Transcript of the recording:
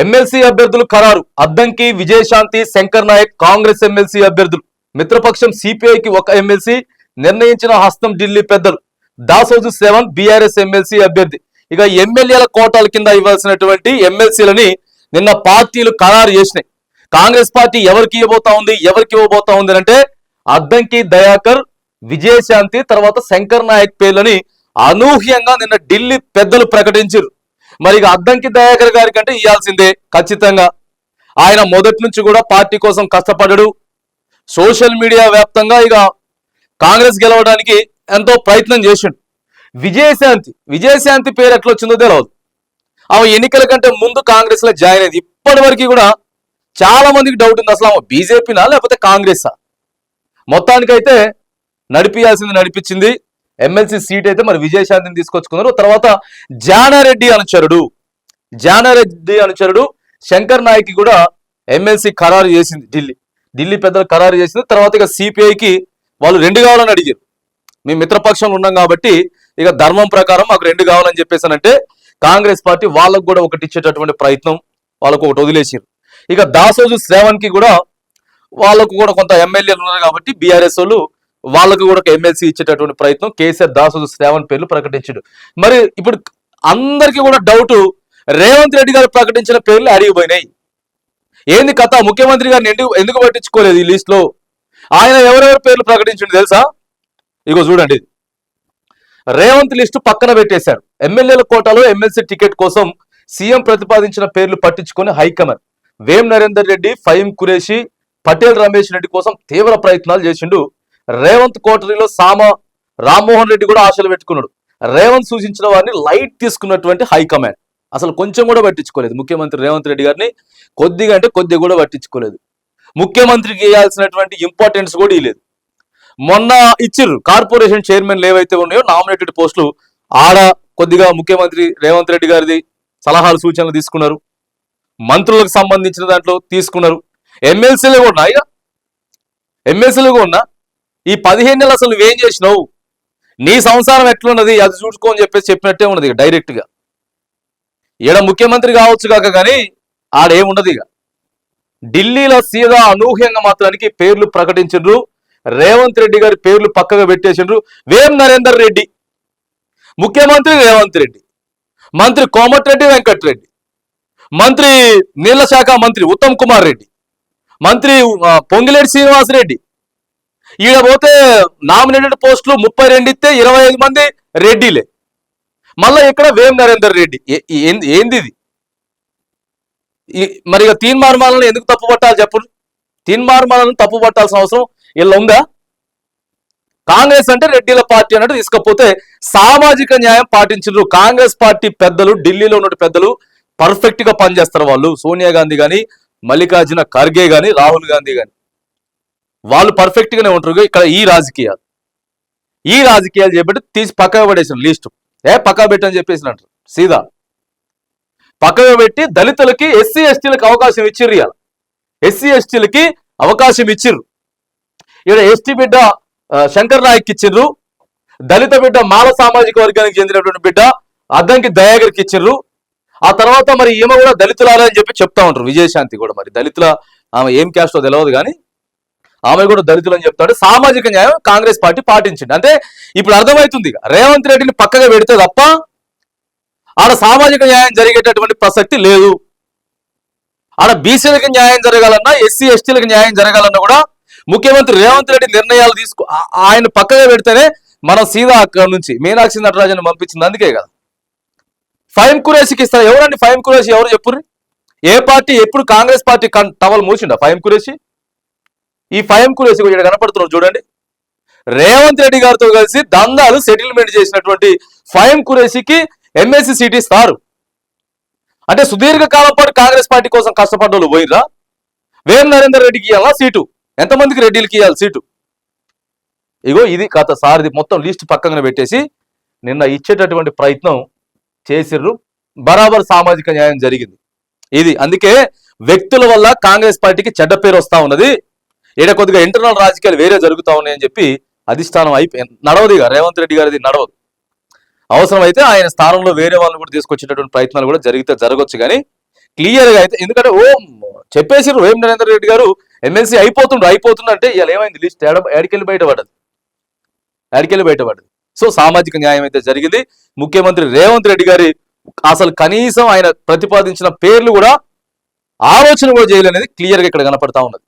MLC అభ్యర్థులు ఖరారు. Addanki, Vijayashanti, Shankar Naik Congress MLC అభ్యర్థులు. మిత్రపక్షం సిపిఐకి ఒక ఎమ్మెల్సీ నిర్ణయించిన హస్తం ఢిల్లీ పెద్దలు. దాసోజు శ్రవణ్ బీఆర్ఎస్ ఎమ్మెల్సీ అభ్యర్థి. ఇక ఎమ్మెల్యేల కోటాల కింద ఇవ్వాల్సినటువంటి ఎమ్మెల్సీలని నిన్న పార్టీలు ఖరారు చేసినాయి. కాంగ్రెస్ పార్టీ ఎవరికి ఇవ్వబోతా ఉంది అంటే అద్దంకి దయాకర్, విజయశాంతి, తర్వాత శంకర్ నాయక్ పేర్లని అనూహ్యంగా నిన్న ఢిల్లీ పెద్దలు ప్రకటించారు. మరి ఇక అద్దంకి దయాకర్ గారి కంటే ఇవ్వాల్సిందే ఖచ్చితంగా. ఆయన మొదటి నుంచి కూడా పార్టీ కోసం కష్టపడ్డాడు. సోషల్ మీడియా వ్యాప్తంగా ఇక కాంగ్రెస్ గెలవడానికి ఎంతో ప్రయత్నం చేసిండు. విజయశాంతి పేరు ఎట్లా వచ్చిందో తెలియదు. ఆమె ఎన్నికల కంటే ముందు కాంగ్రెస్ లో జాయిన్ అయింది. ఇప్పటి వరకు కూడా చాలా మందికి డౌట్ ఉంది, అసలు ఆమె బీజేపీనా లేకపోతే కాంగ్రెసా. మొత్తానికైతే నడిపియాల్సింది నడిపించింది. ఎమ్మెల్సీ సీట్ అయితే మరి విజయశాంతిని తీసుకొచ్చుకున్నారు. తర్వాత జానారెడ్డి అనుచరుడు శంకర్ నాయక్ కూడా ఎమ్మెల్సీ ఖరారు చేసింది. ఢిల్లీ పెద్దలు ఖరారు చేసింది. తర్వాత ఇక సిపిఐకి వాళ్ళు 2 కావాలని అడిగారు. మేము మిత్రపక్షంలో ఉన్నాం కాబట్టి ఇక ధర్మం ప్రకారం మాకు 2 కావాలని చెప్పేసానంటే కాంగ్రెస్ పార్టీ వాళ్ళకు కూడా ఒకటి ఇచ్చేటటువంటి ప్రయత్నం, వాళ్ళకు ఒకటి వదిలేసారు. ఇక దాసోజు శ్రవణ్ కి కూడా వాళ్ళకు కూడా కొంత ఎమ్మెల్యేలు ఉన్నారు కాబట్టి బీఆర్ఎస్ వాళ్ళు వాళ్ళకు కూడా ఒక ఎమ్మెల్సీ ఇచ్చేటటువంటి ప్రయత్నం కేసీఆర్ దాసోజు శ్రవణ్ పేర్లు ప్రకటించాడు. మరి ఇప్పుడు అందరికీ కూడా డౌట్, రేవంత్ రెడ్డి గారు ప్రకటించిన పేర్లు అడిగిపోయినాయి. ఏంది కథ? ముఖ్యమంత్రి గారిని ఎందుకు పట్టించుకోలేదు ఈ లిస్ట్ లో? ఆయన ఎవరెవరి పేర్లు ప్రకటించిండు తెలుసా? ఇగో చూడండి, రేవంత్ లిస్టు పక్కన పెట్టేశారు. ఎమ్మెల్యేల కోటాలో ఎమ్మెల్సీ టికెట్ కోసం సీఎం ప్రతిపాదించిన పేర్లు పట్టించుకొని హైకమాండ్ వేం నరేందర్ రెడ్డి, ఫహీం ఖురేషి, పటేల్ రమేష్ రెడ్డి కోసం తీవ్ర ప్రయత్నాలు చేసిండు. రేవంత్ కోటరీలో రామ్మోహన్ రెడ్డి కూడా ఆశలు పెట్టుకున్నాడు. రేవంత్ సూచించిన వారిని లైట్ తీసుకున్నటువంటి హైకమాండ్ అసలు కొంచెం కూడా పట్టించుకోలేదు. ముఖ్యమంత్రి రేవంత్ రెడ్డి గారిని కొద్దిగా కూడా పట్టించుకోలేదు. ముఖ్యమంత్రికి ఇవ్వాల్సినటువంటి ఇంపార్టెన్స్ కూడా ఇవ్వలేదు. మొన్న ఇచ్చిర్రు కార్పొరేషన్ చైర్మన్లు ఏవైతే ఉన్నాయో నామినేటెడ్ పోస్టులు, ఆడ కొద్దిగా ముఖ్యమంత్రి రేవంత్ రెడ్డి గారిది సలహాలు సూచనలు తీసుకున్నారు. మంత్రులకు సంబంధించిన దాంట్లో తీసుకున్నారు. ఎమ్మెల్సీలు కూడా ఈ 15 నెలలు అసలు నువ్వేం చేసినావు, నీ సంసారం ఎట్లున్నది అది చూసుకో అని చెప్పినట్టే ఉన్నది. డైరెక్ట్ గా ఈడ ముఖ్యమంత్రి కావచ్చు కాక కానీ ఆడేముండదు. ఇక ఢిల్లీలో సీదా అనూహ్యంగా మాత్రానికి పేర్లు ప్రకటించారు. రేవంత్ రెడ్డి గారి పేర్లు పక్కగా పెట్టేసిండ్రు. వేం నరేందర్ రెడ్డి, ముఖ్యమంత్రి రేవంత్ రెడ్డి, మంత్రి కోమటిరెడ్డి వెంకటరెడ్డి, మంత్రి నీళ్ల శాఖ మంత్రి ఉత్తమ్ కుమార్ రెడ్డి, మంత్రి పొంగిలేటి శ్రీనివాసరెడ్డి. ఈడ పోతే నామినేటెడ్ పోస్టులు 32 ఇస్తే 25 మంది రెడ్డిలే. మళ్ళా ఇక్కడ వేం నరేందర్ రెడ్డి. ఏంది ఇది? మరి ఇక తీన్మార్మాలను ఎందుకు తప్పు పట్టాలి చెప్పు? తీన్మార్మాలను తప్పు పట్టాల్సిన అవసరం ఇలా ఉందా? కాంగ్రెస్ అంటే రెడ్డిల పార్టీ అన్నట్టు తీసుకపోతే సామాజిక న్యాయం పాటించారు కాంగ్రెస్ పార్టీ పెద్దలు. ఢిల్లీలో ఉన్న పెద్దలు పర్ఫెక్ట్ గా పనిచేస్తారు వాళ్ళు. సోనియా గాంధీ గాని, మల్లికార్జున ఖర్గే గాని, రాహుల్ గాంధీ గాని వాళ్ళు పర్ఫెక్ట్ గానే ఉంటారు. ఇక్కడ ఈ రాజకీయాలు చేపట్టి తీసి పక్కగా పడేసిన లిస్టు పక్కా పెట్టని చెప్పేసి అంటారు. సీదా పక్కగా పెట్టి దళితులకి, ఎస్సీ ఎస్టీలకు అవకాశం ఇచ్చిర్రు. ఇవాళ ఎస్సీ ఎస్టీలకి అవకాశం ఇచ్చిర్రు. ఇక్కడ ఎస్టీ బిడ్డ శంకర్ నాయక్ ఇచ్చిర్రు. దళిత బిడ్డ మాల సామాజిక వర్గానికి చెందినటువంటి బిడ్డ అద్దంకి దయాకర్కి ఇచ్చిర్రు. ఆ తర్వాత మరి ఈమె కూడా దళితులాలని చెప్తా ఉంటారు. విజయశాంతి కూడా మరి దళితుల, ఆమె ఏం క్యాస్టో తెలియదు కానీ ఆమె కూడా దళితులు అని చెప్తాడు. సామాజిక న్యాయం కాంగ్రెస్ పార్టీ పాటించింది. అంటే ఇప్పుడు అర్థమవుతుంది, రేవంత్ రెడ్డిని పక్కగా పెడితే తప్ప ఆడ సామాజిక న్యాయం జరిగేటటువంటి ప్రసక్తి లేదు. ఆడ బీసీలకు న్యాయం జరగాలన్నా, ఎస్సీ ఎస్టీలకు న్యాయం జరగాలన్నా కూడా ముఖ్యమంత్రి రేవంత్ రెడ్డి నిర్ణయాలు ఆయన పక్కగా పెడితేనే మనం సీదా అక్కడ నుంచి మీనాక్షి నటరాజన్ పంపించింది. అందుకే కదా ఫహీం ఖురేషికి ఇస్తారు. ఎవరండి ఫహీం ఖురేషి? ఎవరు చెప్పుర్రి? ఏ పార్టీ ఎప్పుడు కాంగ్రెస్ పార్టీ టవల్ మూసిండా ఫహీం ఖురేషి? ఈ ఫహీం ఖురేషి ఇక్కడ కనపడుతున్నారు చూడండి. రేవంత్ రెడ్డి గారితో కలిసి దందాలు సెటిల్మెంట్ చేసినటువంటి ఫహీం ఖురేషికి ఎమ్మెల్సీ సీట్ ఇస్తారు. అంటే సుదీర్ఘకాలం పాటు కాంగ్రెస్ పార్టీ కోసం కష్టపడ్డ వాళ్ళు పోయిరా. వేం నరేందర్ రెడ్డికి ఇవ్వాలా సీటు? ఎంతమందికి రెడ్డిలకి ఇవ్వాలి సీటు? ఇగో ఇది కథ. సారిది మొత్తం లిస్ట్ పక్కన పెట్టేసి నిన్న ఇచ్చేటటువంటి ప్రయత్నం చేసిర్రు. బరాబర్ సామాజిక న్యాయం జరిగింది. ఇది అందుకే వ్యక్తుల వల్ల కాంగ్రెస్ పార్టీకి చెడ్డ పేరు వస్తా ఉన్నది. ఈడ కొద్దిగా ఇంటర్నల్ రాజకీయాలు వేరే జరుగుతా ఉన్నాయని చెప్పి అధిష్టానం నడవదు. ఇక రేవంత్ రెడ్డి గారిది నడవదు. అవసరమైతే ఆయన స్థానంలో వేరే వాళ్ళని కూడా తీసుకొచ్చేటటువంటి ప్రయత్నాలు కూడా జరగవచ్చు. కానీ క్లియర్ గా అయితే, ఎందుకంటే చెప్పేసిర్రు వేం నరేందర్ రెడ్డి గారు ఎమ్మెల్సీ అయిపోతుండ్రు అంటే ఇవాళ ఏమైంది లిస్ట్ ఏడికెళ్ళి బయటపడ్డది. సో సామాజిక న్యాయం అయితే జరిగింది. ముఖ్యమంత్రి రేవంత్ రెడ్డి గారి అసలు కనీసం ఆయన ప్రతిపాదించిన పేర్లు కూడా ఆలోచన కూడా చేయలేనేది క్లియర్ గా ఇక్కడ కనపడతా ఉన్నది.